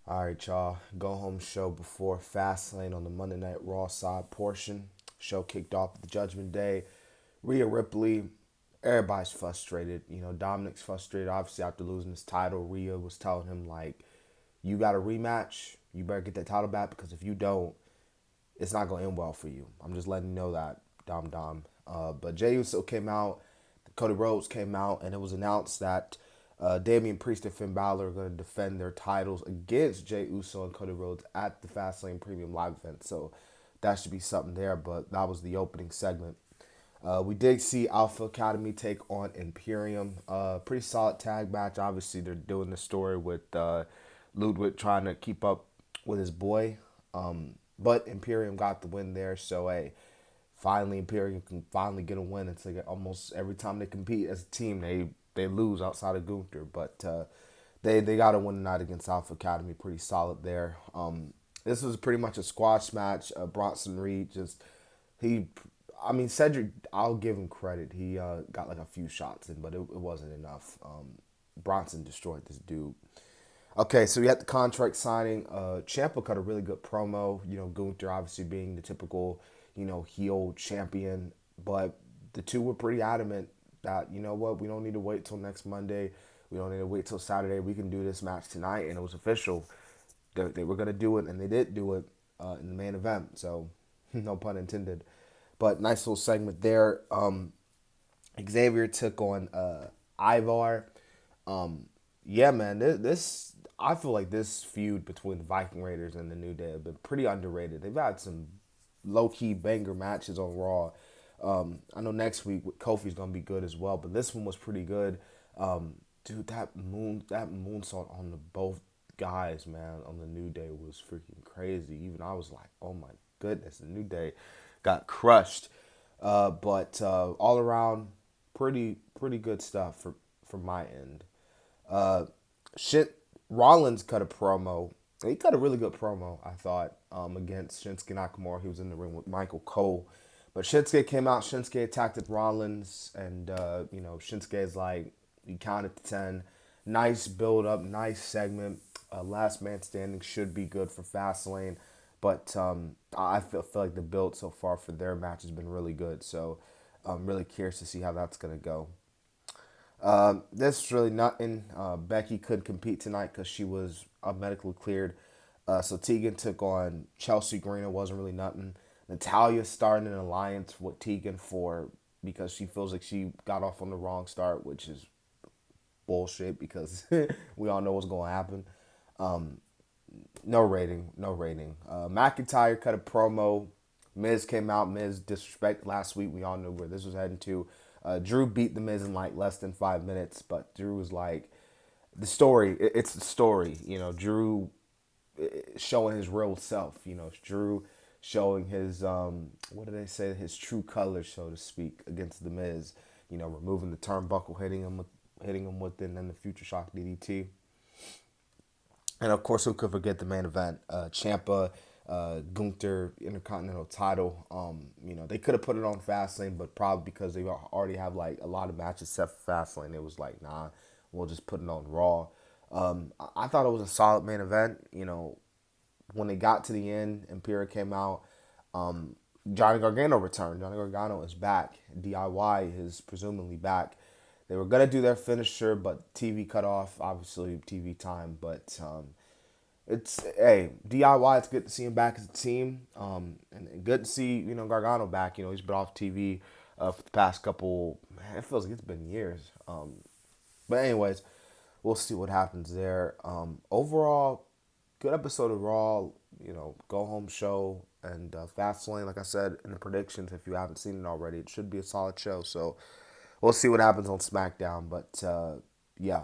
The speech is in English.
All right, y'all. Go home show before Fastlane on the Monday Night Raw side portion. Show kicked off with the Judgment Day. Rhea Ripley. Everybody's frustrated. Dominic's frustrated. Obviously, after losing his title, Rhea was telling him like, "You got a rematch. You better get that title back because if you don't, it's not going to end well for you. I'm just letting you know that, Dom. But Jey Uso came out, Cody Rhodes came out, and it was announced that Damian Priest and Finn Balor are going to defend their titles against Jey Uso and Cody Rhodes at the Fastlane Premium Live event. So that should be something there. But that was the opening segment. We did see Alpha Academy take on Imperium. Pretty solid tag match. Obviously, they're doing the story with Ludwig trying to keep up with his boy. But Imperium got the win there. So, hey, finally Imperium can finally get a win. It's like almost every time they compete as a team, they lose outside of Gunther. But they got a win tonight against Alpha Academy. Pretty solid there. This was pretty much a squash match. Bronson Reed just he I mean, Cedric, I'll give him credit. He got like a few shots in, but it wasn't enough. Bronson destroyed this dude. Okay, so we had the contract signing. Ciampa cut a really good promo. Gunther obviously being the typical, heel champion. But the two were pretty adamant that, you know what, we don't need to wait till next Monday. We don't need to wait till Saturday. We can do this match tonight. And it was official. They were going to do it, and they did do it in the main event. So, no pun intended. But nice little segment there. Xavier took on Ivar. Yeah, man, this I feel like this feud between the Viking Raiders and the New Day have been pretty underrated. They've had some low key banger matches on Raw. I know next week with Kofi's gonna be good as well, but this one was pretty good. Dude, that moonsault on the both guys, man, on the New Day was freaking crazy. Even I was like, oh my goodness, the New Day got crushed. But all around, pretty good stuff from my end. Uh, Shit, Rollins cut a promo. He cut a really good promo, I thought, against Shinsuke Nakamura. He was in the ring with Michael Cole. But Shinsuke came out. Shinsuke attacked at Rollins. And, Shinsuke is like, he counted to 10. Nice build up, nice segment. Last man standing should be good for Fastlane. But I feel like the build so far for their match has been really good. So I'm really curious to see how that's going to go. This is really nothing. Becky could compete tonight because she was medically cleared. So Tegan took on Chelsea Green. It wasn't really nothing. Natalia starting an alliance with Tegan because she feels like she got off on the wrong start, which is bullshit because we all know what's going to happen. No rating, no rating. McIntyre cut a promo. Miz came out. Miz disrespect last week. We all knew where this was heading to. Drew beat the Miz in like less than 5 minutes, but Drew was like the story. It's the story. Drew showing his real self. Drew showing his what do they say? His true colors, so to speak, against the Miz. Removing the turnbuckle, hitting him with and then the future shock DDT. And of course, who could forget the main event? Champa, Gunther Intercontinental title. They could have put it on Fastlane, but probably because they already have like a lot of matches set for Fastlane, it was like, nah, we'll just put it on Raw. I thought it was a solid main event. When they got to the end, Imperium came out. Johnny Gargano returned. Johnny Gargano is back. DIY is presumably back. They were gonna do their finisher, but TV cut off. Obviously, TV time. But it's hey DIY. It's good to see him back as a team. And good to see Gargano back. He's been off TV for the past couple. Man, it feels like it's been years. But anyways, we'll see what happens there. Overall, good episode of Raw. Go home show and Fastlane. Like I said in the predictions, if you haven't seen it already, it should be a solid show. So we'll see what happens on SmackDown. But yeah,